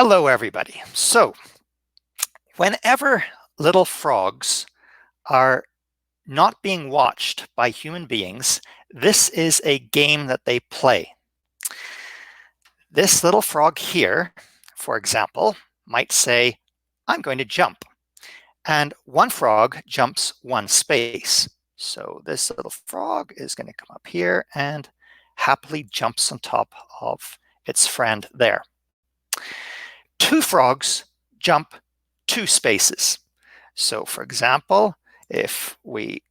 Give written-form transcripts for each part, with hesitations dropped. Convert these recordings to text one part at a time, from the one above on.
Hello, everybody. So whenever little frogs are not being watched by human beings, this is a game that they play. This little frog here, for example, might say, I'm going to jump. And one frog jumps one space. So this little frog is going to come up here and happily jumps on top of its friend there. Two frogs jump two spaces. So for example, if we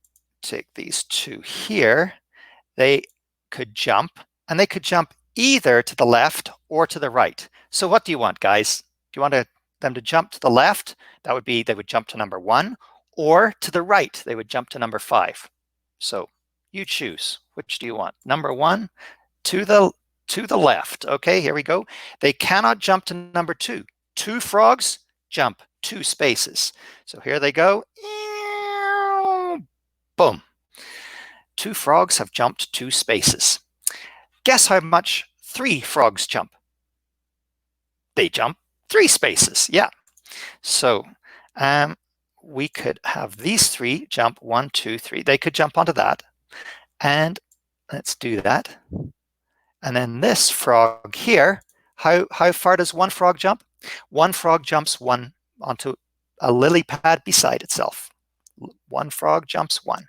take these two here, they could jump, and they could jump either to the left or to the right. So what do you want, guys? Do you want them to jump to the left? That would be they would jump to number 1, or to the right, they would jump to number 5. So you choose. Which do you want? Number 1 to the left. Okay, here we go. They cannot jump to number 2. Two frogs jump two spaces. So here they go. Boom. Two frogs have jumped two spaces. Guess how much 3 frogs jump? They jump 3 spaces. Yeah. So we could have these 3 jump 1, 2, 3. They could jump onto that. And let's do that. And then this frog here, how far does one frog jump? One frog jumps one onto a lily pad beside itself. One frog jumps 1.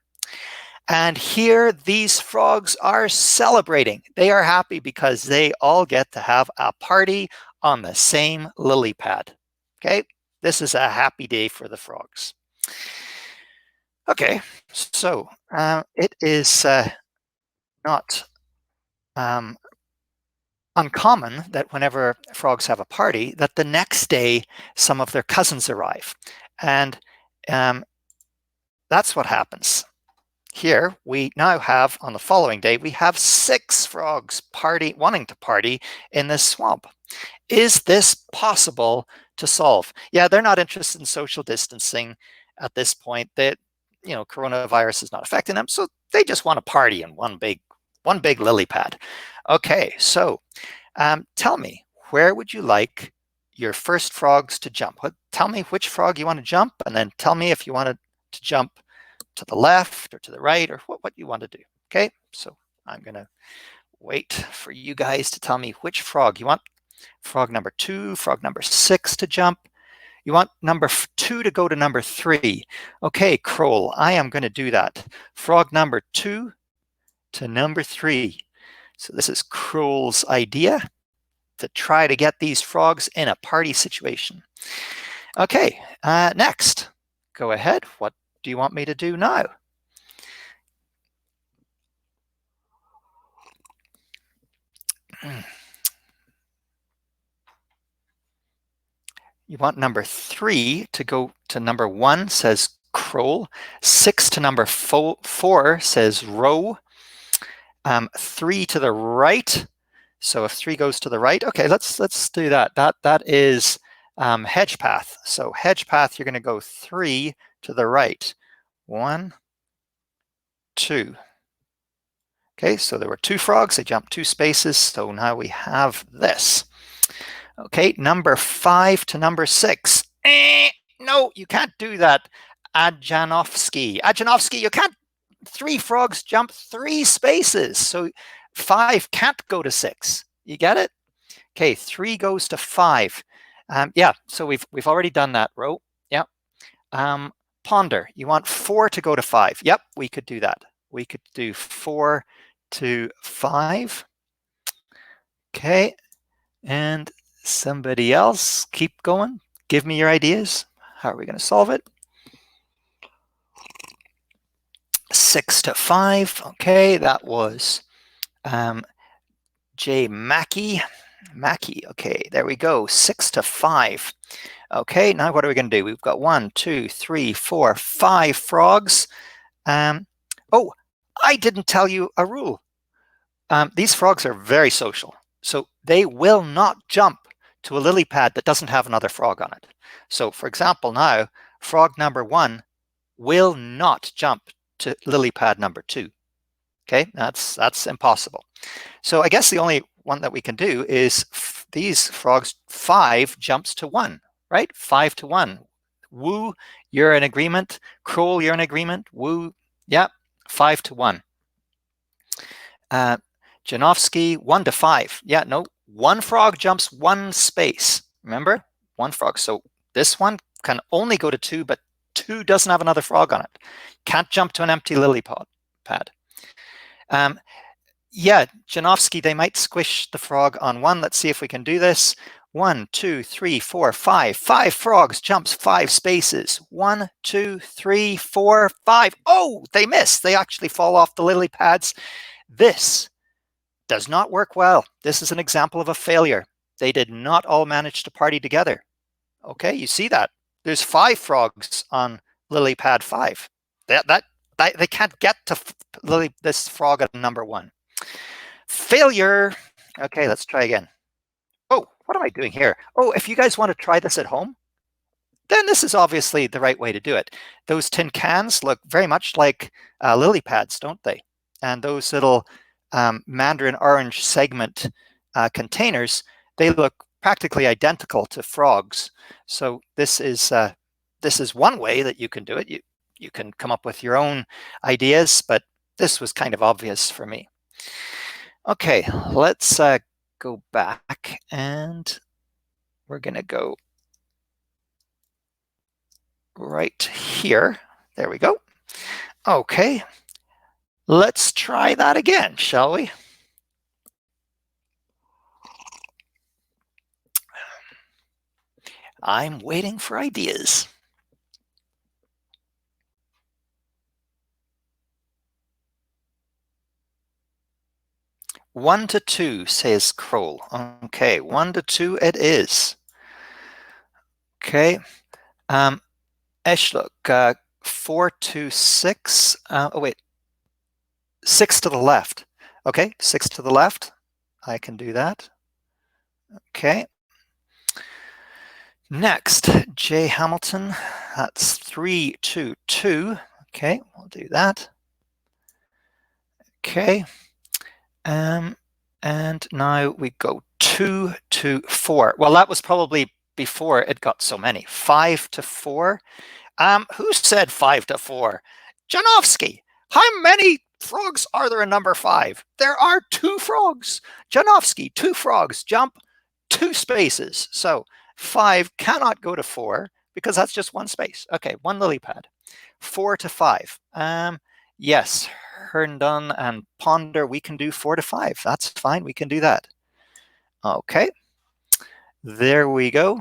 And here these frogs are celebrating. They are happy because they all get to have a party on the same lily pad. Okay, this is a happy day for the frogs. Okay, so it is not uncommon that whenever frogs have a party, that the next day some of their cousins arrive. And that's what happens. Here we now have, on the following day, we have 6 frogs wanting to party in this swamp. Is this possible to solve? Yeah, they're not interested in social distancing at this point. That, coronavirus is not affecting them, so they just want to party in one big lily pad. Okay, so tell me, where would you like your first frogs to jump? Tell me which frog you want to jump, and then tell me if you wanted to jump to the left or to the right, or what you want to do. Okay, so I'm going to wait for you guys to tell me which frog you want. Frog number 2, frog number 6 to jump. You want number 2 to go to number 3. Okay, Kroll, I am going to do that. Frog number 2 to number 3. So this is Kroll's idea to try to get these frogs in a party situation. Okay, next, go ahead. What do you want me to do now? You want number 3 to go to number 1, says Kroll. 6 to number 4 says Row. 3 to the right. So if 3 goes to the right, okay, let's do that. That is Hedgepath. So Hedgepath, you're going to go 3 to the right. 1, 2. Okay, so there were 2 frogs. They jumped 2 spaces. So now we have this. Okay, number 5 to number 6. No, you can't do that. Adjanovsky, you can't. 3 frogs jump 3 spaces. So 5 can't go to 6. You get it? Okay, 3 goes to 5. Yeah, so we've already done that, Row. Yeah. Ponder, you want 4 to go to 5. Yep, we could do that. We could do 4 to 5. Okay, and somebody else, keep going. Give me your ideas. How are we going to solve it? 6 to 5. Okay, that was J. Mackey. Okay, there we go. 6 to 5. Okay, now what are we going to do? We've got 1, 2, 3, 4, 5 frogs. Oh, I didn't tell you a rule. These frogs are very social, so they will not jump to a lily pad that doesn't have another frog on it. So for example, now frog number 1 will not jump to lily pad number 2. Okay, that's impossible. So I guess the only one that we can do is these frogs, 5 jumps to 1, right? 5 to 1. Wu, you're in agreement. Kroll, you're in agreement. Wu, yeah, 5 to 1. Janowski, 1 to 5. Yeah, no, 1 frog jumps 1 space. Remember? 1 frog. So this one can only go to 2, but 2 doesn't have another frog on it. Can't jump to an empty lily pad. Yeah, Janowski, they might squish the frog on 1. Let's see if we can do this. 1, 2, 3, 4, 5. 5 frogs jumps 5 spaces. 1, 2, 3, 4, 5. Oh, they miss. They actually fall off the lily pads. This does not work well. This is an example of a failure. They did not all manage to party together. Okay, you see that? There's 5 frogs on lily pad 5. They can't get to this frog at number 1. Failure. Okay, let's try again. Oh, what am I doing here? Oh, if you guys want to try this at home, then this is obviously the right way to do it. Those tin cans look very much like lily pads, don't they? And those little mandarin orange segment containers, they look practically identical to frogs. So this is one way that you can do it. You can come up with your own ideas, but this was kind of obvious for me. Okay, let's go back, and we're going to go right here. There we go. Okay, let's try that again, shall we? I'm waiting for ideas. One to 2, says Kroll. Okay, 1 to 2 it is. Okay. Eshlook, 4 to 6. Oh, wait. 6 to the left. Okay, 6 to the left. I can do that. Okay. Next, J. Hamilton. That's 3 to 2. Okay, we'll do that. Okay. And now we go 2 to 4. Well, that was probably before it got so many. 5 to 4. Who said 5 to 4? Janowski. How many frogs are there in number 5? There are 2 frogs. Janowski, 2 frogs jump 2 spaces. So 5 cannot go to 4 because that's just 1 space. Okay, 1 lily pad. 4 to 5. Yes, Herndon and Ponder, we can do 4 to 5. That's fine, we can do that. Okay, there we go.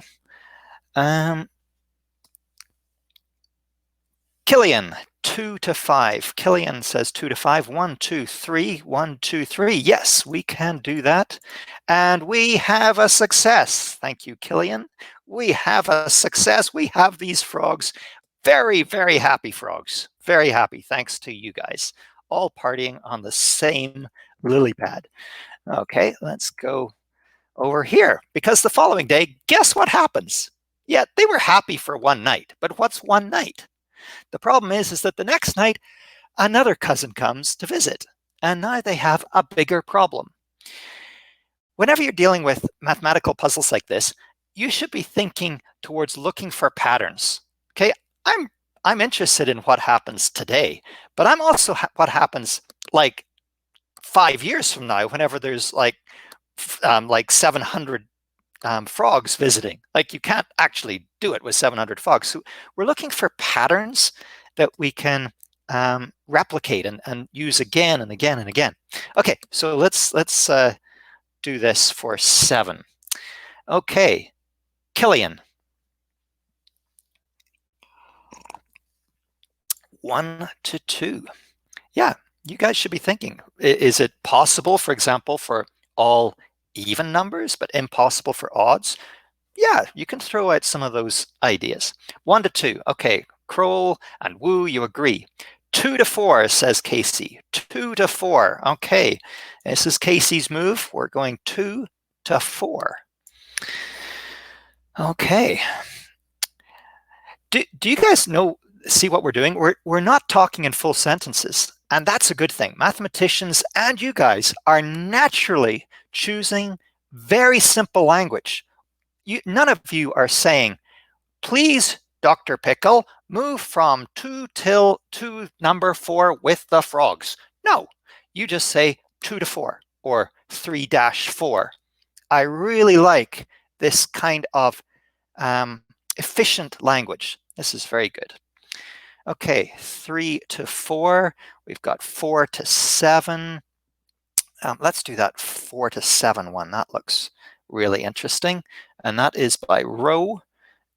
Killian, 2 to 5. Killian says 2 to 5. 1, 2, 3. 1, 2, 3. Yes, we can do that. And we have a success. Thank you, Killian. We have a success. We have these frogs. Very, very happy frogs. Very happy, thanks to you guys. All partying on the same lily pad. Okay, let's go over here. Because the following day, guess what happens? Yeah, they were happy for 1 night. But what's 1 night? The problem is that the next night, another cousin comes to visit. And now they have a bigger problem. Whenever you're dealing with mathematical puzzles like this, you should be thinking towards looking for patterns. Okay, I'm interested in what happens today, but I'm also what happens like 5 years from now, whenever there's like 700 frogs visiting. Like, you can't actually do it with 700 frogs. So we're looking for patterns that we can replicate and use again and again and again. Okay, so let's do this for 7. Okay, Killian. 1 to 2. Yeah, you guys should be thinking, is it possible, for example, for all even numbers, but impossible for odds? Yeah, you can throw out some of those ideas. 1 to 2. Okay, Kroll and Wu, you agree. 2 to 4, says Casey. 2 to 4. Okay, this is Casey's move. We're going 2 to 4. Okay. Do you guys see what we're doing? We're not talking in full sentences, and that's a good thing. Mathematicians and you guys are naturally choosing Very simple language. None of you are saying, please, Dr. Pickle, move from 2 till to number 4 with the frogs. No, you just say 2 to 4 or 3-4. I really like this kind of efficient language. This is very good. Okay, 3 to 4. We've got 4 to 7. Let's do that 4 to 7 one. That looks really interesting. And that is by Rowe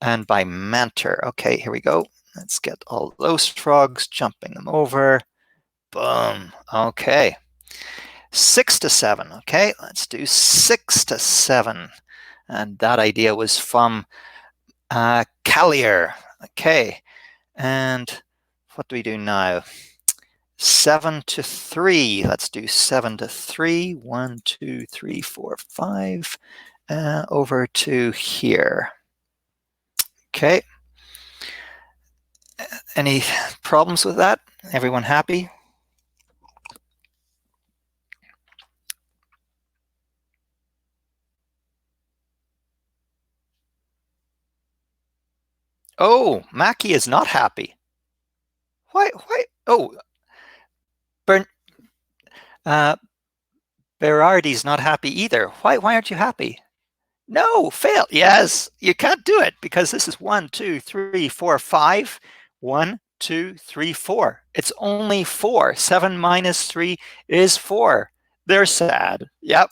and by Manter. Okay, here we go. Let's get all those frogs, jumping them over. Boom. Okay. 6 to 7. Okay, let's do 6 to 7. And that idea was from Callier. Okay, and what do we do now? 7 to 3. Let's do 7 to 3. 1, 2, 3, 4, 5. Over to here. Okay. Any problems with that? Everyone happy? Oh, Mackie is not happy. Why? Oh, Berardi's not happy either. Why aren't you happy? No, fail. Yes, you can't do it because this is 1, 2, 3, 4, 5. 1, 2, 3, 4. It's only 4. 7 minus 3 is 4. They're sad. Yep.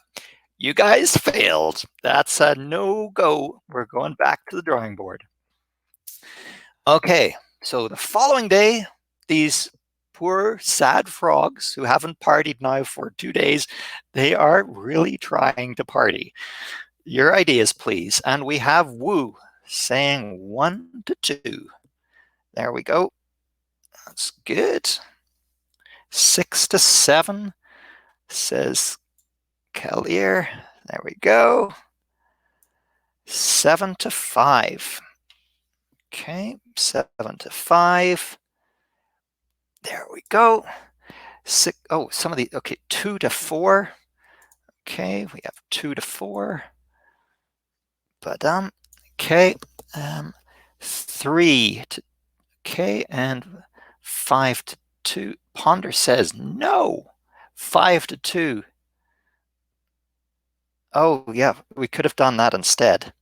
You guys failed. That's a no-go. We're going back to the drawing board. Okay, so the following day, these poor, sad frogs who haven't partied now for 2 days, they are really trying to party. Your ideas, please. And we have Woo saying 1 to 2. There we go. That's good. 6 to 7 says Callier. There we go. 7 to 5. Okay, 7 to 5. There we go. Some of the, okay, 2 to 4. Okay, we have 2 to 4. But okay, 3 to, okay, and 5 to 2. Ponder says no. 5 to 2. Oh yeah, we could have done that instead.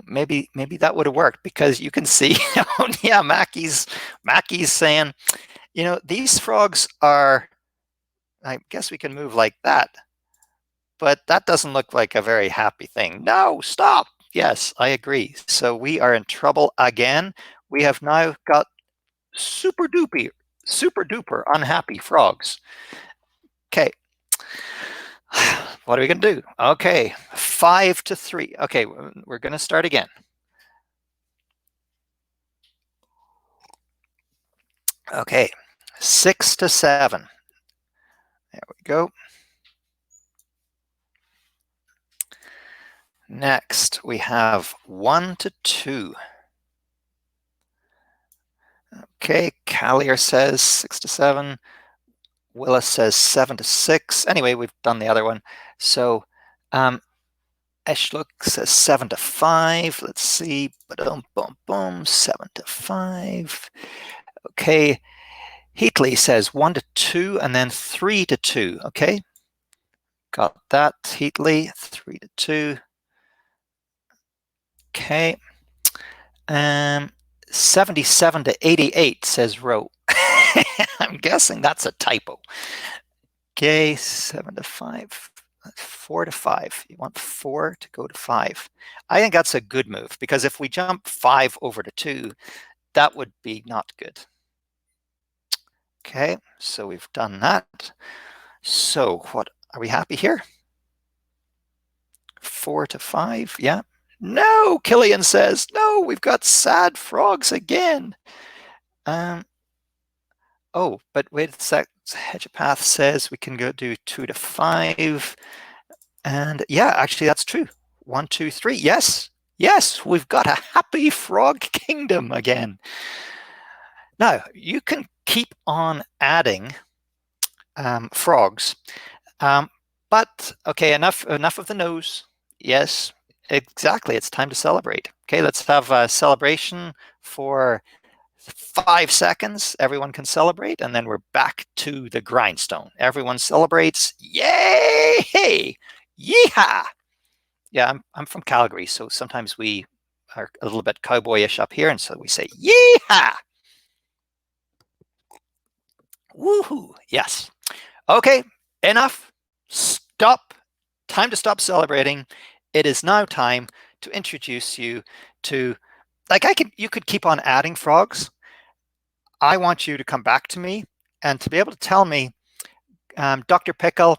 Maybe that would have worked because you can see, yeah, Mackie's saying, these frogs are, I guess we can move like that, but that doesn't look like a very happy thing. No, stop. Yes, I agree. So we are in trouble again. We have now got super duper unhappy frogs. Okay. What are we going to do? Okay, 5 to 3. Okay, we're going to start again. Okay, 6 to 7. There we go. Next, we have 1 to 2. Okay, Callier says 6 to 7. Willis says 7 to 6. Anyway, we've done the other one. So Eschluck says 7 to 5. Let's see. Boom, boom, boom. 7 to 5. Okay. Heatley says 1 to 2 and then 3 to 2. Okay. Got that, Heatley. 3 to 2. Okay. 77 to 88 says Rowe. I'm guessing that's a typo. Okay, 7 to 5. 4 to 5. You want 4 to go to 5. I think that's a good move because if we jump 5 over to 2, that would be not good. Okay, so we've done that. So what, are we happy here? 4 to 5, yeah. No, Killian says, no, we've got sad frogs again. Oh, but wait a sec. Hedgepath says we can go do 2 to 5. And yeah, actually that's true. 1, 2, 3. Yes, we've got a happy frog kingdom again. Now, you can keep on adding frogs. But okay, enough of the nose. Yes, exactly. It's time to celebrate. Okay, let's have a celebration for 5 seconds. Everyone can celebrate, and then we're back to the grindstone. Everyone celebrates. Yay! Hey! Yeehaw! Yeah, I'm from Calgary, so sometimes we are a little bit cowboyish up here, and so we say yeehaw! Woohoo! Yes. Okay, enough. Stop. Time to stop celebrating. It is now time to introduce you to, like, you could keep on adding frogs. I want you to come back to me and to be able to tell me, Dr. Pickle,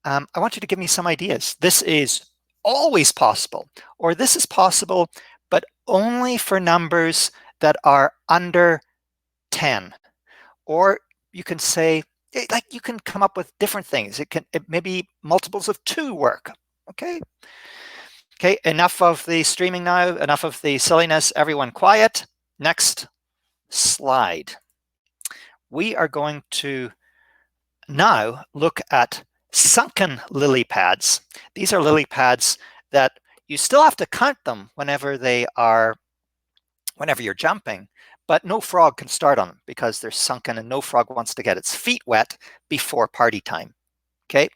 I want you to give me some ideas. This is always possible, or this is possible, but only for numbers that are under 10. Or you can say, like, you can come up with different things. It maybe multiples of 2 work. Okay. Okay. Enough of the streaming now. Enough of the silliness. Everyone quiet. Next slide. We are going to now look at sunken lily pads. These are lily pads that you still have to count them whenever you're jumping, but no frog can start on them because they're sunken and no frog wants to get its feet wet before party time. Okay,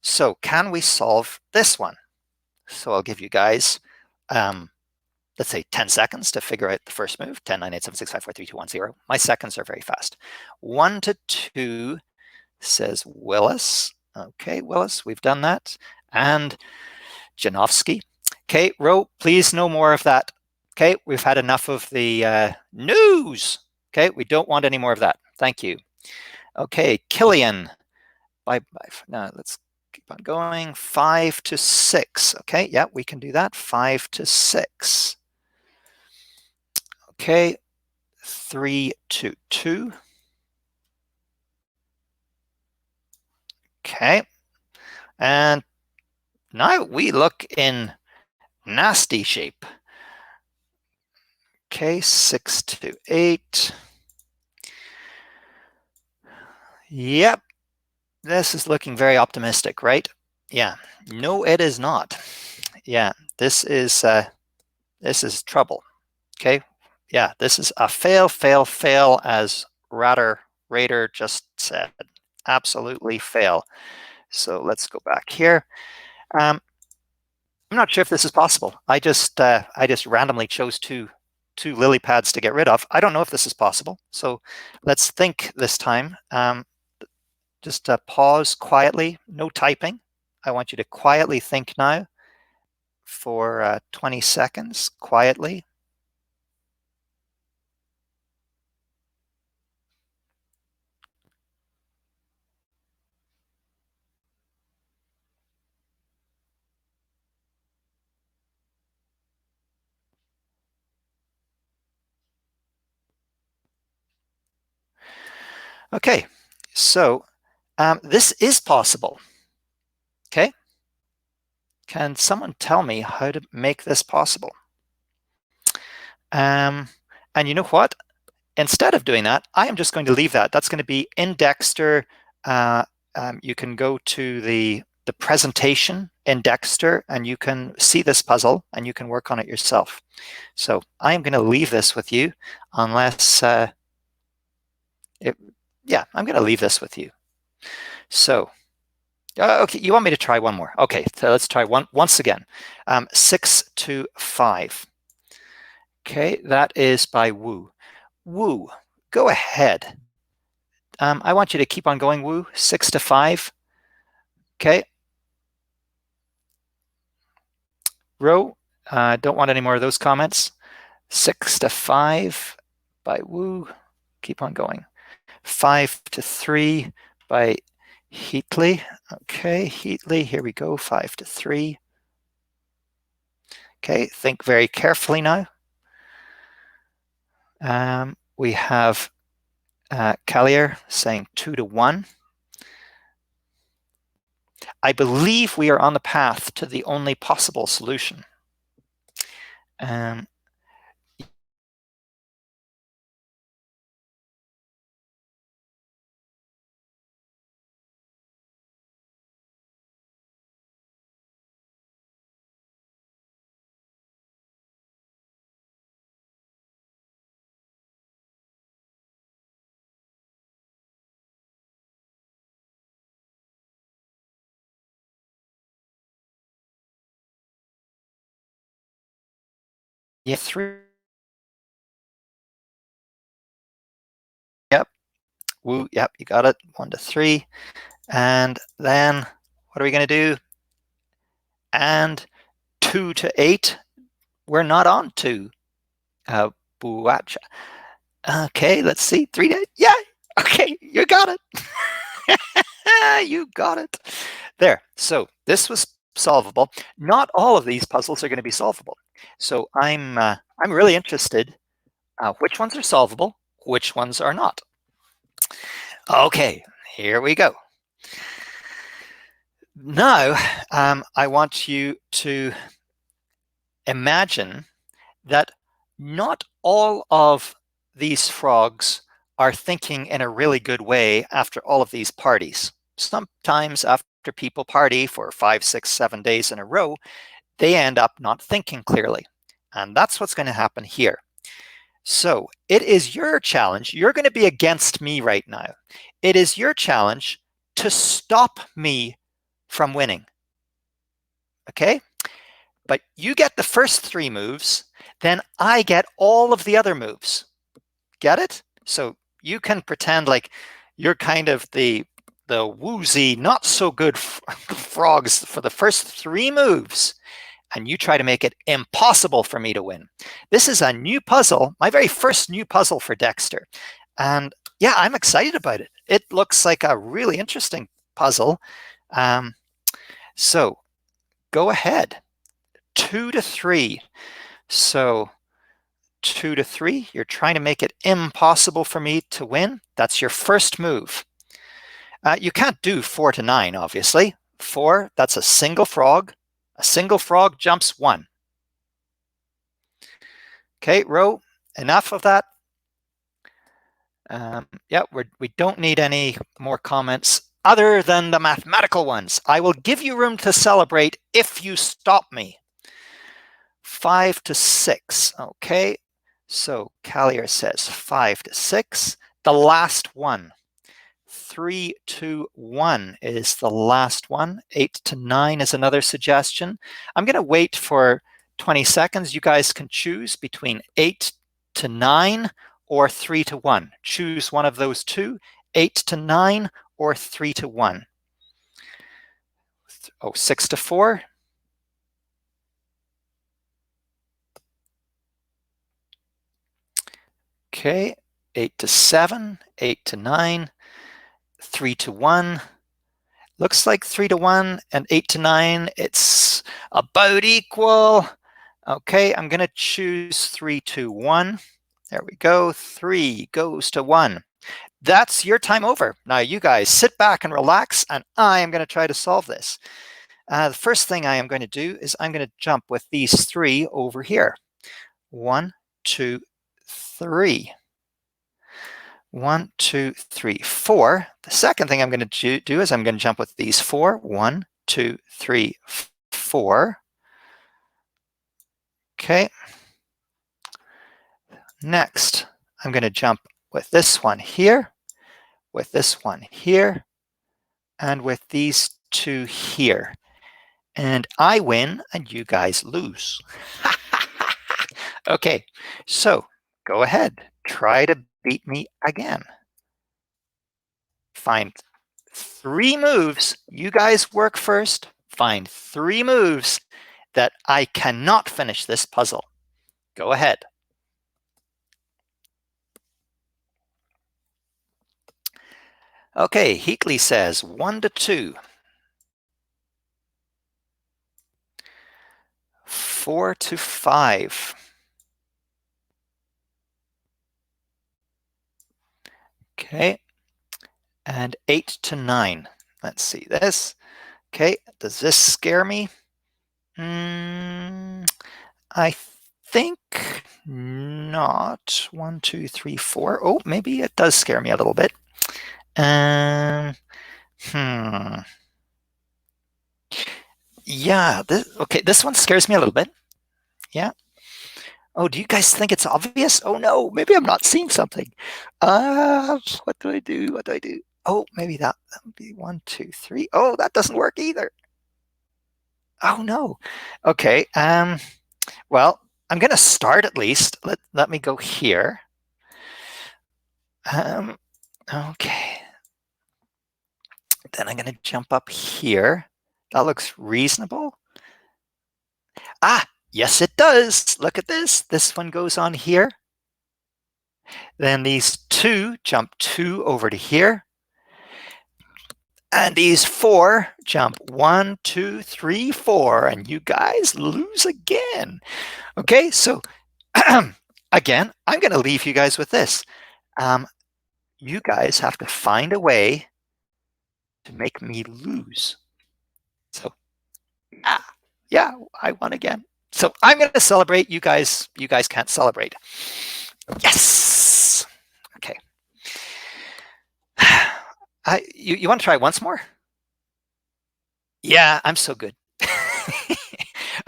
so can we solve this one? So I'll give you guys, let's say 10 seconds to figure out the first move. 10, 9, 8, 7, 6, 5, 4, 3, 2, 1, 0. My seconds are very fast. 1 to 2 says Willis. Okay, Willis, we've done that. And Janowski. Okay, Ro, please no more of that. Okay, we've had enough of the news. Okay, we don't want any more of that. Thank you. Okay, Killian. Bye. Now let's keep on going. 5 to 6. Okay, yeah, we can do that. 5 to 6. Okay, 3 to 2. Okay, and now we look in nasty shape. Okay, 6 to 8. Yep, this is looking very optimistic, right? Yeah, no, it is not. Yeah, this is trouble. Okay, yeah, this is a fail, fail, fail, as Raider just said. Absolutely fail. So let's go back here. I'm not sure if this is possible. I just randomly chose two lily pads to get rid of. I don't know if this is possible. So let's think this time. Just pause quietly, no typing. I want you to quietly think now for 20 seconds, quietly. Okay, so this is possible. Okay, can someone tell me how to make this possible? And you know what? Instead of doing that, I am just going to leave that. That's going to be in Dexter. You can go to the presentation in Dexter and you can see this puzzle and you can work on it yourself. So I am going to leave this with you unless, yeah, I'm going to leave this with you. So, okay, you want me to try one more? Okay, so let's try once again. 6 to 5. Okay, that is by Wu. Wu, go ahead. I want you to keep on going, Wu. 6 to 5. Okay. Ro, don't want any more of those comments. 6 to 5 by Wu. Keep on going. 5 to 3 by Heatley. Okay, Heatley, here we go. 5 to 3. Okay, think very carefully now. We have Callier saying 2 to 1. I believe we are on the path to the only possible solution. Yeah, 3. Yep. Woo. Yep. You got it. 1 to 3. And then what are we going to do? And 2 to 8. We're not on 2. Buacha. Okay, let's see. 3 to 8. Yeah. Okay, you got it. You got it. There. So this was solvable. Not all of these puzzles are going to be solvable. So I'm really interested. Which ones are solvable? Which ones are not? Okay, here we go. Now, I want you to imagine that not all of these frogs are thinking in a really good way after all of these parties. Sometimes after people party for 5, 6, 7 days in a row, they end up not thinking clearly. And that's what's going to happen here. So it is your challenge. You're going to be against me right now. It is your challenge to stop me from winning. Okay? But you get the first 3 moves, then I get all of the other moves. Get it? So you can pretend like you're kind of the woozy, not so good frogs for the first 3 moves, and you try to make it impossible for me to win. This is a new puzzle, my very first new puzzle for Dexter. And yeah, I'm excited about it. It looks like a really interesting puzzle. So go ahead. 2 to 3. So 2 to 3, you're trying to make it impossible for me to win. That's your first move. You can't do 4 to 9, obviously. 4, that's a single frog. A single frog jumps 1. Okay, Ro, enough of that. Yeah, we don't need any more comments other than the mathematical ones. I will give you room to celebrate if you stop me. 5 to 6. Okay, so Callier says 5 to 6. The last one. 3 to 1 is the last one. 8 to 9 is another suggestion. I'm going to wait for 20 seconds. You guys can choose between 8 to 9 or 3 to 1. Choose one of those two, 8 to 9 or 3 to 1. Oh, 6 to 4. Okay, 8 to 7, 8 to 9, 3 to 1. Looks like 3 to 1 and 8 to 9, it's about equal. Okay, I'm going to choose 3 to 1. There we go. 3 goes to 1. That's your time over. Now you guys sit back and relax, and I am going to try to solve this. The first thing I am going to do is I'm going to jump with these 3 over here. 1, 2, 3. 1, 2, 3, 4. The second thing I'm going to do is I'm going to jump with these 4. 1, 2, 3, 4. Okay. Next, I'm going to jump with this one here, with this one here, and with these 2 here. And I win and you guys lose. Okay, so go ahead. Try to beat me again. Find 3 moves. You guys work first. Find 3 moves that I cannot finish this puzzle. Go ahead. Okay, Heatley says 1 to 2. 4 to 5. Okay, and 8 to 9. Let's see this. Okay, does this scare me? I think not. 1, 2, 3, 4. Oh, maybe it does scare me a little bit. Yeah, this one scares me a little bit. Yeah. Oh, do you guys think it's obvious? Oh no, maybe I'm not seeing something. What do I do? What do I do? Oh, maybe that would be 1, 2, 3. Oh, that doesn't work either. Oh no. Okay. Well, I'm going to start at least. Let me go here. Okay. Then I'm going to jump up here. That looks reasonable. Ah, yes, it does. Look at this. This one goes on here. Then these two jump 2 over to here. And these 4 jump 1, 2, 3, 4. And you guys lose again. Okay, so again, I'm going to leave you guys with this. You guys have to find a way to make me lose. So, yeah, I won again. So I'm going to celebrate. You guys can't celebrate. Yes. Okay. You want to try once more? Yeah, I'm so good.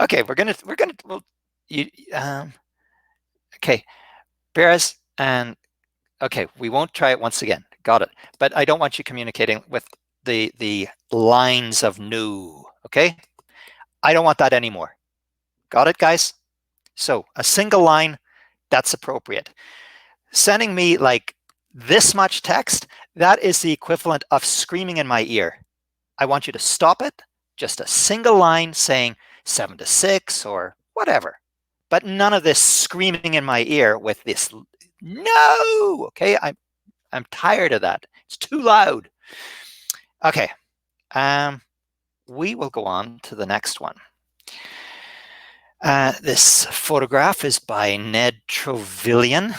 Okay, okay, Bears, and okay, we won't try it once again. Got it. But I don't want you communicating with the lines of no. Okay, I don't want that anymore. Got it, guys? So a single line, that's appropriate. Sending me like this much text, that is the equivalent of screaming in my ear. I want you to stop it. Just a single line saying 7 to 6 or whatever. But none of this screaming in my ear with this no. Okay, I'm tired of that. It's too loud. Okay, we will go on to the next one. This photograph is by Ned Trevelyan.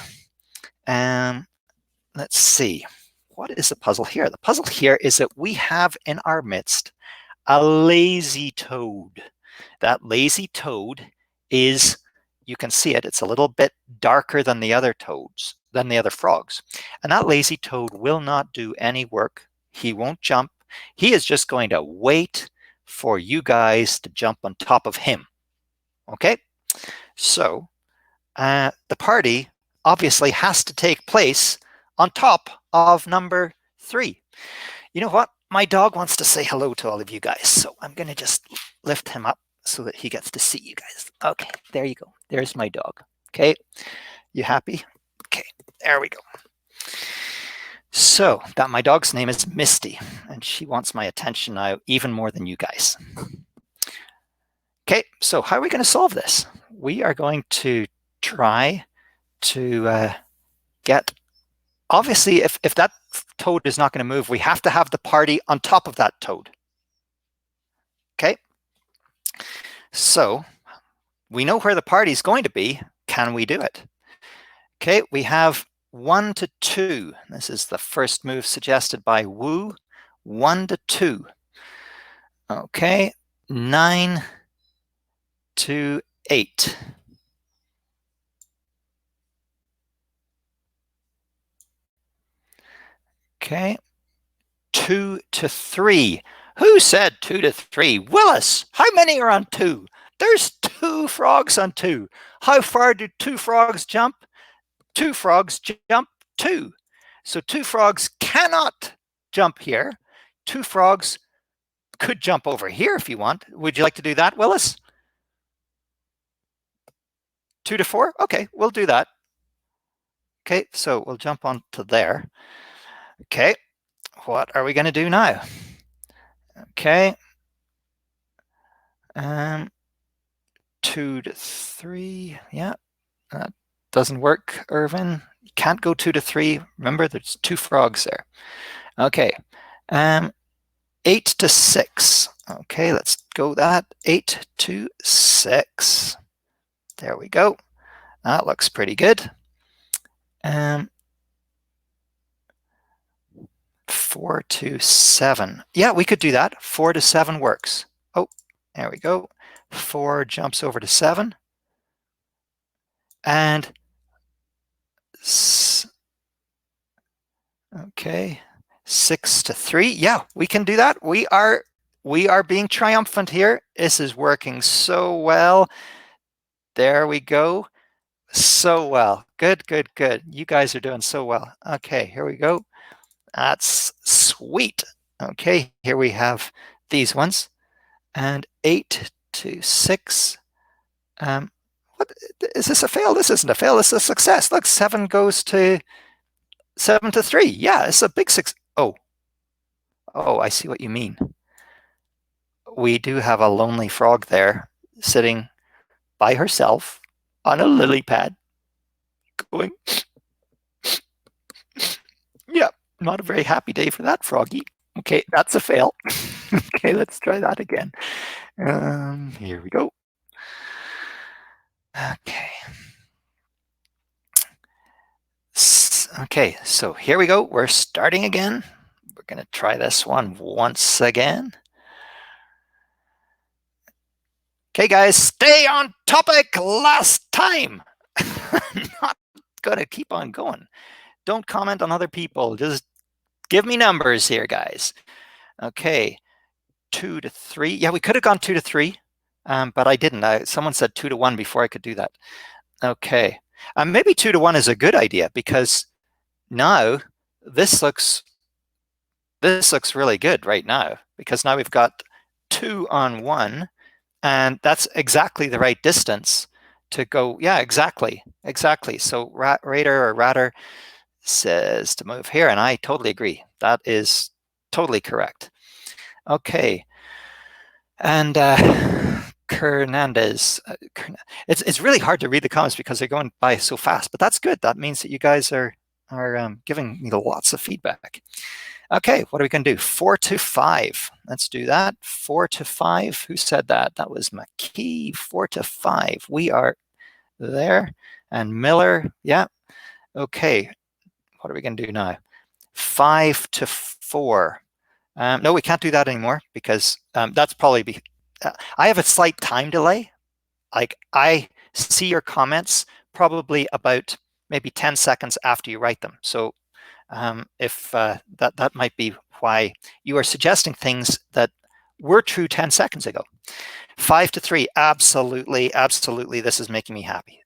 Let's see. What is the puzzle here? The puzzle here is that we have in our midst a lazy toad. That lazy toad is, you can see it, it's a little bit darker than the other toads, than the other frogs. And that lazy toad will not do any work. He won't jump. He is just going to wait for you guys to jump on top of him. Okay? So the party obviously has to take place on top of number 3. You know what? My dog wants to say hello to all of you guys, so I'm going to just lift him up so that he gets to see you guys. Okay, there you go. There's my dog. Okay, you happy? Okay, there we go. So that my dog's name is Misty, and she wants my attention now even more than you guys. Okay, so how are we going to solve this? We are going to try to get, obviously, if that toad is not going to move, we have to have the party on top of that toad. Okay, so we know where the party is going to be. Can we do it? Okay, we have 1 to 2. This is the first move suggested by Wu. 1 to 2. Okay, 9 to 8. Okay, 2 to 3. Who said 2 to 3? Willis, how many are on 2? There's 2 frogs on 2. How far do 2 frogs jump? 2 frogs jump 2. So 2 frogs cannot jump here. 2 frogs could jump over here if you want. Would you like to do that, Willis? 2 to 4? Okay, we'll do that. Okay, so we'll jump on to there. Okay, what are we going to do now? Okay. 2 to 3. Yeah, that doesn't work, Irvin. You can't go 2 to 3. Remember, there's 2 frogs there. Okay. 8 to 6. Okay, let's go that. 8 to 6. There we go. That looks pretty good. 4 to 7. Yeah, we could do that. 4 to 7 works. Oh, there we go. 4 jumps over to 7. And okay, 6 to 3. Yeah, we can do that. We are being triumphant here. This is working so well. There we go. So well. Good, good, good. You guys are doing so well. Okay, here we go. That's sweet. Okay, here we have these ones. And 8 to 6. What is this a fail? This isn't a fail. This is a success. Look, 7 goes to 7 to 3. Yeah, it's a big success. Oh, I see what you mean. We do have a lonely frog there sitting by herself on a lily pad going, yeah, not a very happy day for that froggy. Okay, that's a fail. Okay, let's try that again. Here we go. Okay. Okay, so here we go. We're starting again. We're going to try this one once again. Okay, guys, stay on topic. Last time. Not going to keep on going. Don't comment on other people. Just give me numbers here, guys. Okay, 2 to 3. Yeah, we could have gone 2 to 3, but I didn't. Someone said 2 to 1 before I could do that. Okay, maybe 2 to 1 is a good idea because now this looks really good right now because now we've got 2 on 1, and that's exactly the right distance to go. Yeah, exactly. So Ratter says to move here, and I totally agree. That is totally correct. Okay, and Hernandez, it's really hard to read the comments because they're going by so fast, but that's good. That means that you guys are giving me lots of feedback. Okay, what are we going to do? 4 to 5. Let's do that. 4 to 5. Who said that? That was McKee. 4 to 5. We are there. And Miller, yeah. Okay, what are we going to do now? 5 to 4. No, we can't do that anymore because that's probably I have a slight time delay. Like I see your comments probably about maybe 10 seconds after you write them. So if that might be why you are suggesting things that were true 10 seconds ago. 5 to 3, absolutely. This is making me happy.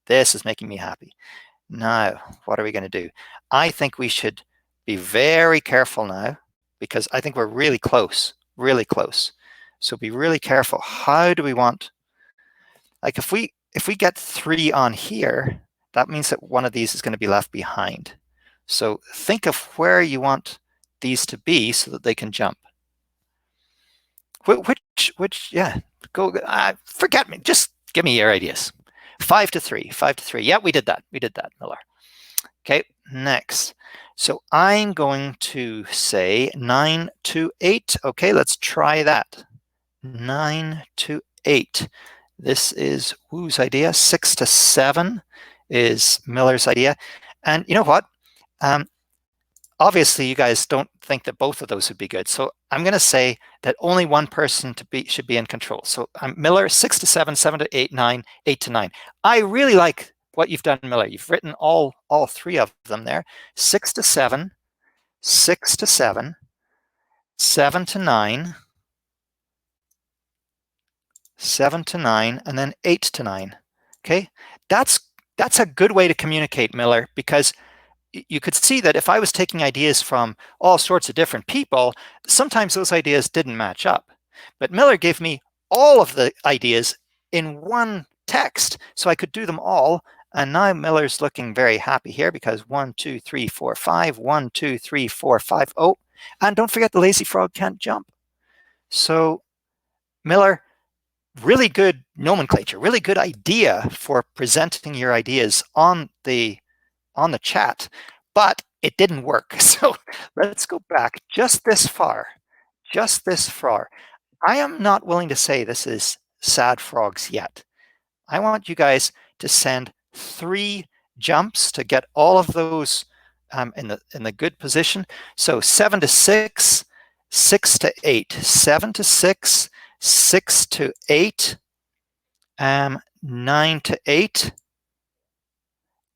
Now, what are we going to do? I think we should be very careful now because I think we're really close. So be really careful. How do we want? Like if we get 3 on here, that means that one of these is going to be left behind. So think of where you want these to be so that they can jump. Which yeah, go. Forget me. Just give me your ideas. 5 to 3. Yeah, we did that, Miller. Okay, next. So I'm going to say 9 to 8. Okay, let's try that. 9 to 8. This is Wu's idea. 6 to 7 is Miller's idea. And you know what? Obviously, you guys don't think that both of those would be good. So I'm going to say that only one person should be in control. So Miller, 6 to 7, 7 to 8, 9, 8 to 9. I really like what you've done, Miller. You've written all 3 of them there. 6 to 7, 6 to 7, 7 to 9, 7 to 9, and then 8 to 9. Okay, that's a good way to communicate, Miller, because you could see that if I was taking ideas from all sorts of different people, sometimes those ideas didn't match up. But Miller gave me all of the ideas in one text, so I could do them all. And now Miller's looking very happy here because 1, 2, 3, 4, 5, 1, 2, 3, 4, 5. Oh, and don't forget the lazy frog can't jump. So Miller, really good nomenclature, really good idea for presenting your ideas on the chat, but it didn't work. So let's go back just this far. I am not willing to say this is sad frogs yet. I want you guys to send 3 jumps to get all of those in the good position. So 7 to 6, 6 to 8, 7 to 6, 6 to 8, 9 to 8,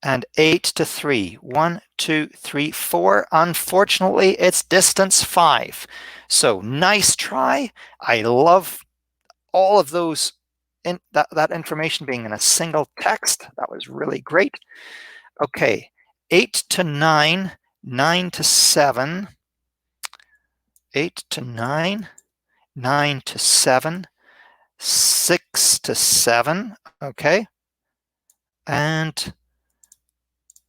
and 8 to 3. 1, 2, 3, 4. Unfortunately, it's distance 5. So nice try. I love all of those that information being in a single text. That was really great. Okay, 8 to 9, 9 to 7, 8 to 9, 9 to 7, 6 to 7. Okay. And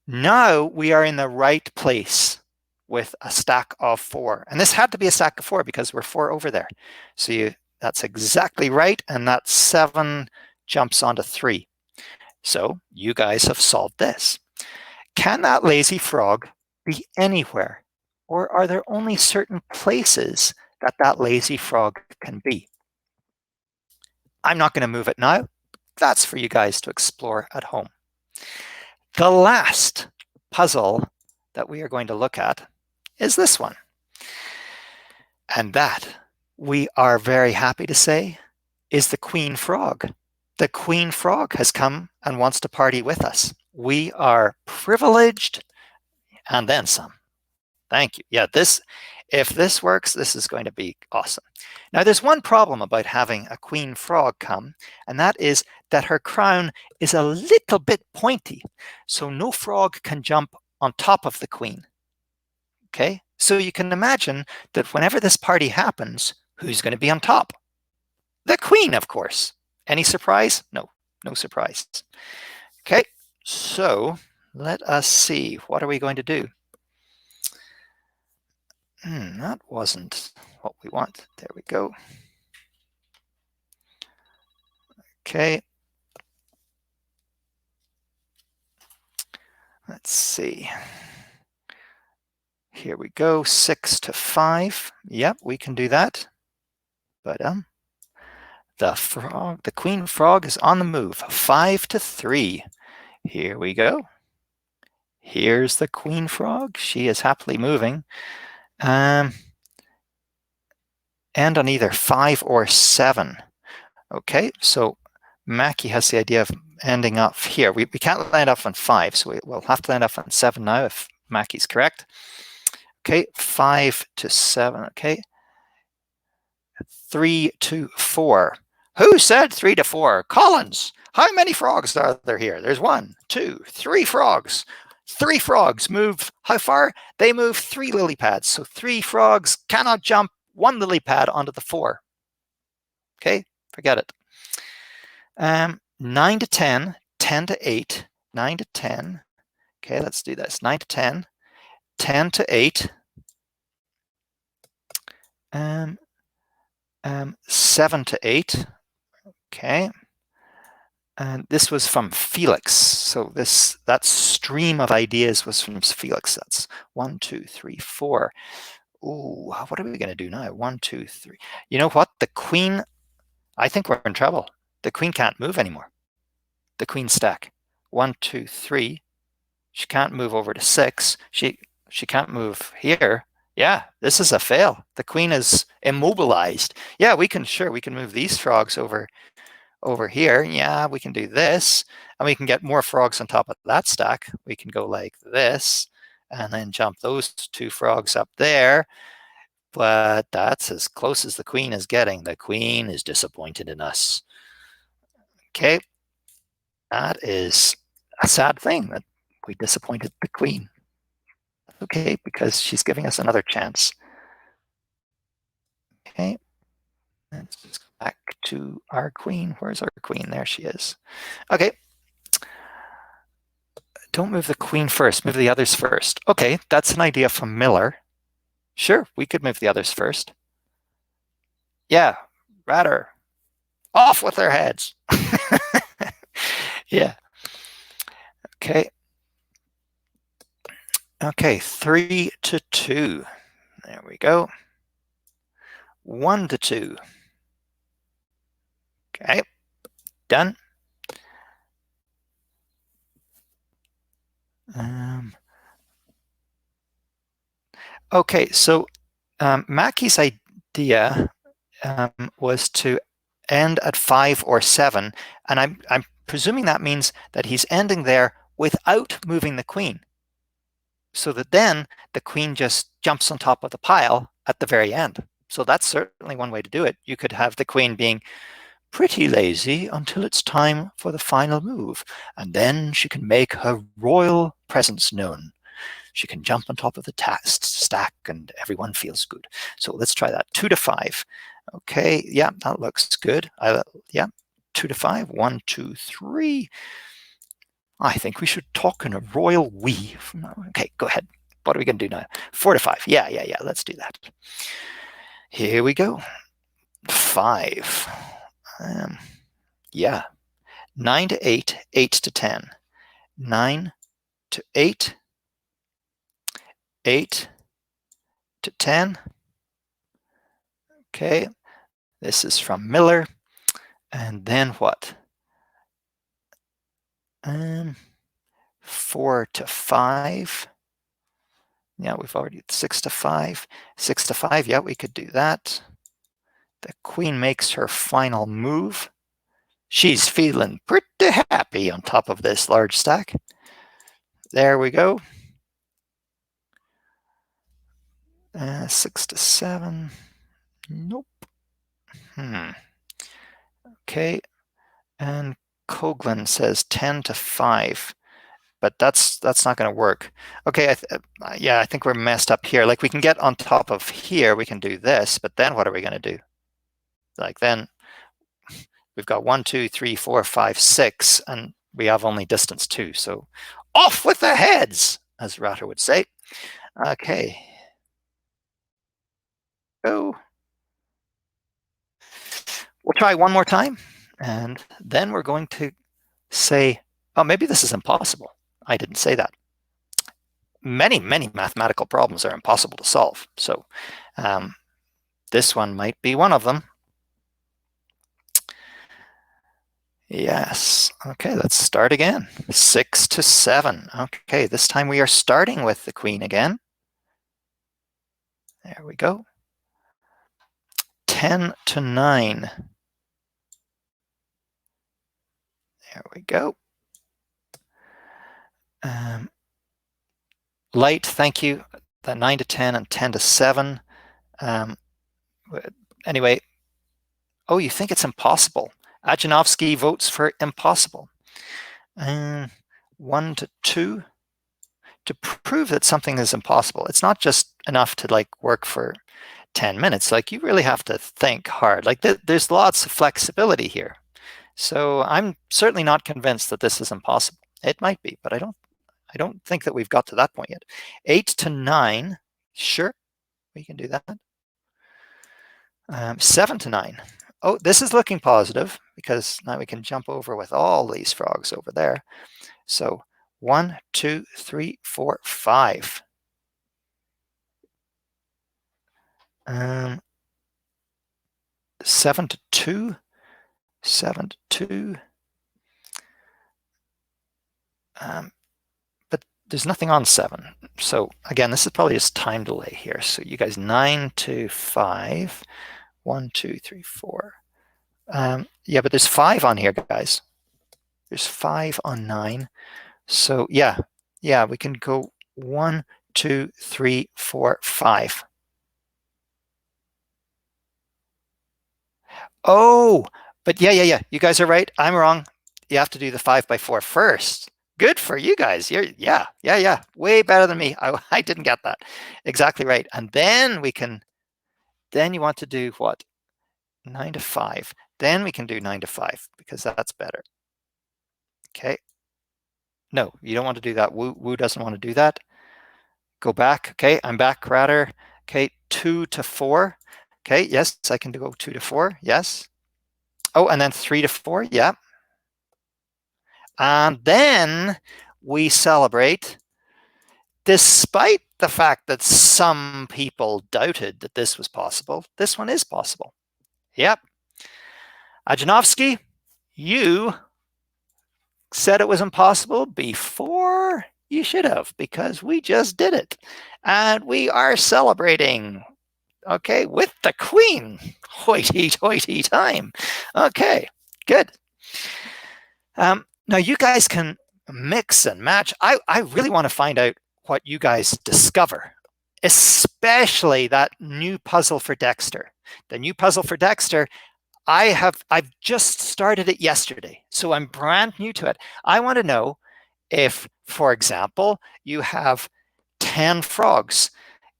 now we are in the right place with a stack of 4. And this had to be a stack of 4 because we're 4 over there. So that's exactly right. And that 7 jumps onto 3. So you guys have solved this. Can that lazy frog be anywhere? Or are there only certain places that that lazy frog can be? I'm not going to move it now. That's for you guys to explore at home. The last puzzle that we are going to look at is this one. And that, we are very happy to say, is the queen frog. The queen frog has come and wants to party with us. We are privileged and then some. Thank you. Yeah, if this works, this is going to be awesome. Now, there's one problem about having a queen frog come, and that is that her crown is a little bit pointy, so no frog can jump on top of the queen. Okay, so you can imagine that whenever this party happens, who's going to be on top? The queen, of course. Any surprise? No, no surprise. Okay, so let us see. What are we going to do? That wasn't what we want. There we go. Okay. Let's see. Here we go, 6 to 5. Yep, we can do that. But the queen frog is on the move. 5 to 3. Here we go. Here's the queen frog. She is happily moving. And on either 5 or 7. Okay, so Mackie has the idea of ending up here. We can't land up on 5, so we'll have to land up on 7 now if Mackie's correct. Okay, 5 to 7. Okay, 3 to 4. Who said 3 to 4? Collins. How many frogs are there here? There's 1, 2, 3 frogs. 3 frogs move how far? They move 3 lily pads. So 3 frogs cannot jump 1 lily pad onto the 4. Okay, forget it. 9 to 10, 10 to 8, 9 to 10. Okay, let's do this. 9 to 10, 10 to 8, 7 to 8. Okay. And this was from Felix. So that stream of ideas was from Felix. That's 1, 2, 3, 4. Ooh, what are we going to do now? 1, 2, 3. You know what? The queen, I think we're in trouble. The queen can't move anymore. The queen stack. 1, 2, 3. She can't move over to 6. She can't move here. Yeah, this is a fail. The queen is immobilized. Yeah, we can move these frogs over here. Yeah, we can do this, and we can get more frogs on top of that stack. We can go like this and then jump those 2 frogs up there. But that's as close as the queen is getting. The queen is disappointed in us. Okay, that is a sad thing that we disappointed the queen. Okay, because she's giving us another chance. Okay, let's just go back to our queen. Where's our queen? There she is. Okay. Don't move the queen first, move the others first. Okay, that's an idea from Miller. Sure, we could move the others first. Yeah, rather. Off with their heads. Yeah. Okay. Okay, 3 to 2. There we go. 1 to 2. Okay, done. Okay, so Mackie's idea was to end at 5 or 7, and I'm presuming that means that he's ending there without moving the queen, so that then the queen just jumps on top of the pile at the very end. So that's certainly one way to do it. You could have the queen being pretty lazy until it's time for the final move, and then she can make her royal presence known. She can jump on top of the stack and everyone feels good. So let's try that. 2 to 5. Okay, yeah, that looks good. Yeah, 2 to 5. 1, 2, 3. I think we should talk in a royal we. Okay, go ahead. What are we going to do now? 4 to 5. Yeah. Let's do that. Here we go. 5. Yeah. 9 to 8, 8 to 10. 9 to 8, 8 to 10. Okay, this is from Miller. And then what? 4 to 5. Yeah, we've already 6 to 5. 6 to 5, yeah, we could do that. The queen makes her final move. She's feeling pretty happy on top of this large stack. There we go. 6 to 7. Nope. Okay. And Coghlan says 10 to 5. But that's not going to work. Okay, yeah, I think we're messed up here. Like we can get on top of here, we can do this, but then what are we going to do? Like then we've got 1, 2, 3, 4, 5, 6, and we have only distance 2. So off with the heads, as Ratter would say. Okay. Go. We'll try one more time, and then we're going to say, oh, maybe this is impossible. I didn't say that. Many mathematical problems are impossible to solve. So this one might be one of them. Yes. Okay, let's start again. 6 to 7. Okay, this time we are starting with the queen again. There we go. 10 to 9. There we go. Light, thank you. The 9 to 10 and 10 to 7. Anyway, oh, you think it's impossible. Ajanovsky votes for impossible. 1 to 2. To prove that something is impossible, it's not just enough to like work for 10 minutes. Like you really have to think hard. Like there's lots of flexibility here. So I'm certainly not convinced that this is impossible. It might be, but I don't think that we've got to that point yet. 8 to 9, sure, we can do that. 7 to 9. Oh, this is looking positive because now we can jump over with all these frogs over there. So 1, 2, 3, 4, 5. 7 to 2. 7 to 2. But there's nothing on 7. So again, this is probably just time delay here. So you guys, 9 to 5. 1, 2, 3, 4. Yeah, but there's 5 on here, guys. There's 5 on 9. So yeah, we can go 1, 2, 3, 4, 5. Oh, but yeah. You guys are right. I'm wrong. You have to do the 5 by 4 first. Good for you guys. Yeah. Way better than me. I didn't get that. Exactly right. And then we can, then you want to do what? 9 to 5. Then we can do 9 to 5 because that's better. Okay. No, you don't want to do that. Wu doesn't want to do that. Go back. Okay, I'm back, Ratter. Okay, 2 to 4. Okay, yes, I can go 2 to 4. Yes. Oh, and then 3 to 4. Yeah. And then we celebrate, despite the fact that some people doubted that this was possible, this one is possible. Yep. Ajanovsky, you said it was impossible before you should have, because we just did it. And we are celebrating, okay, with the queen. Hoity-toity time. Okay, good. Now you guys can mix and match. I really want to find out what you guys discover, especially that new puzzle for Dexter. The new puzzle for Dexter, I've just started it yesterday, so I'm brand new to it. I want to know if, for example, you have 10 frogs.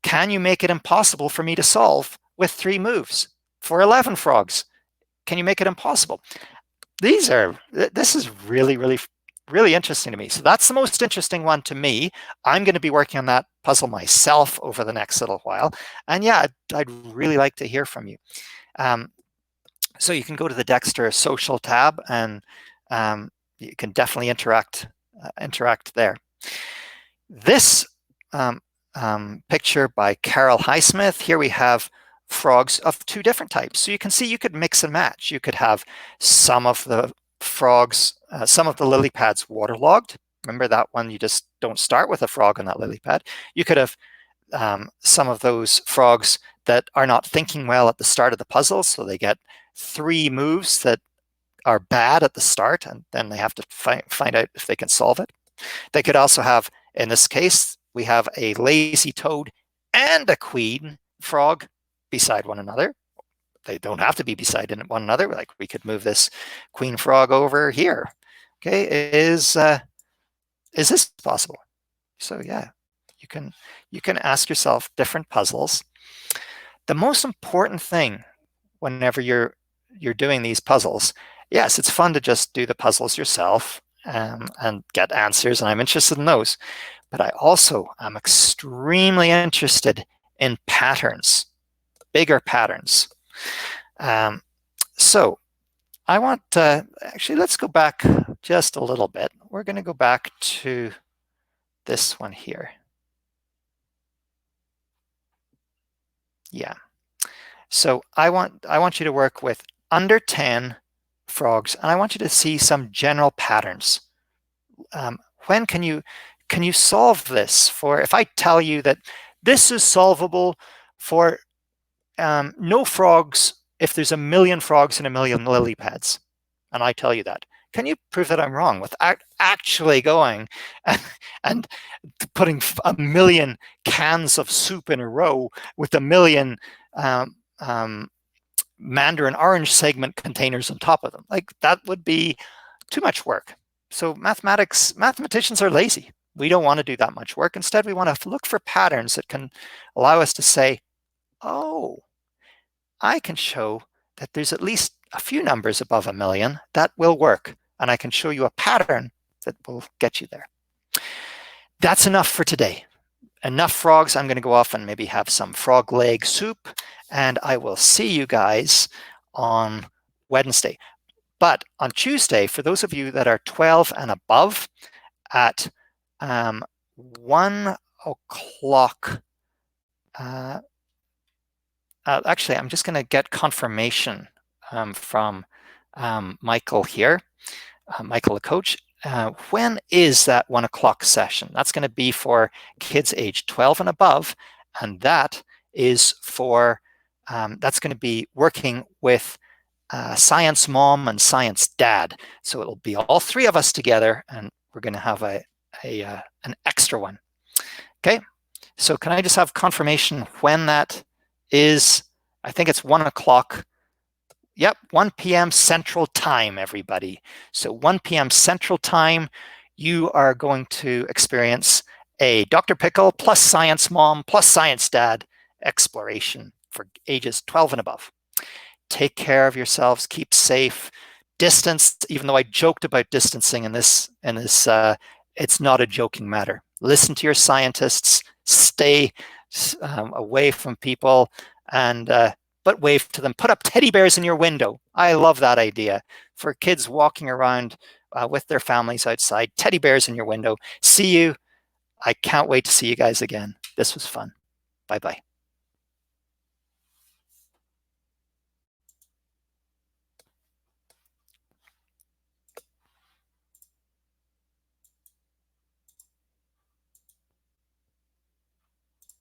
Can you make it impossible for me to solve with 3 moves? For 11 frogs, can you make it impossible? This is really really interesting to me. So that's the most interesting one to me. I'm going to be working on that puzzle myself over the next little while. And yeah, I'd really like to hear from you. So you can go to the Dexter social tab, and you can definitely interact there. This picture by Carol Highsmith, here we have frogs of two different types. So you can see you could mix and match. You could have some of the frogs, some of the lily pads waterlogged. Remember that one, you just don't start with a frog on that lily pad. You could have some of those frogs that are not thinking well at the start of the puzzle, so they get 3 moves that are bad at the start, and then they have to find out if they can solve it. They could also have, in this case, we have a lazy toad and a queen frog beside one another. They don't have to be beside one another. Like, we could move this queen frog over here. Okay, is this possible? So yeah, you can ask yourself different puzzles. The most important thing whenever you're doing these puzzles, yes, it's fun to just do the puzzles yourself and get answers, and I'm interested in those. But I also am extremely interested in patterns, bigger patterns. So I want to, actually, let's go back just a little bit. We're going to go back to this one here. Yeah. So I want you to work with under 10 frogs, and I want you to see some general patterns. When can you solve this? For if I tell you that this is solvable for no frogs if there's 1 million frogs and 1 million lily pads, and I tell you that, can you prove that I'm wrong without actually going and putting 1 million cans of soup in a row with 1 million mandarin orange segment containers on top of them? Like, that would be too much work. So mathematicians are lazy. We don't want to do that much work. Instead, we want to look for patterns that can allow us to say, oh, I can show that there's at least a few numbers above 1 million that will work. And I can show you a pattern that will get you there. That's enough for today. Enough frogs. I'm going to go off and maybe have some frog leg soup, and I will see you guys on Wednesday. But on Tuesday, for those of you that are 12 and above, at 1 o'clock, actually, I'm just going to get confirmation from Michael here, Michael, the coach. When is that 1 o'clock session? That's going to be for kids age 12 and above, and that is for that's going to be working with Science Mom and Science Dad. So it'll be all 3 of us together, and we're going to have an extra one. Okay, so can I just have confirmation when that is? I think it's 1 o'clock. Yep, 1 p.m. Central Time, everybody. So 1 p.m. Central Time, you are going to experience a Dr. Pickle plus Science Mom plus Science Dad exploration for ages 12 and above. Take care of yourselves, keep safe, distance, even though I joked about distancing in this, it's not a joking matter. Listen to your scientists, stay away from people, and but wave to them. Put up teddy bears in your window. I love that idea. For kids walking around with their families outside, teddy bears in your window. See you. I can't wait to see you guys again. This was fun. Bye-bye.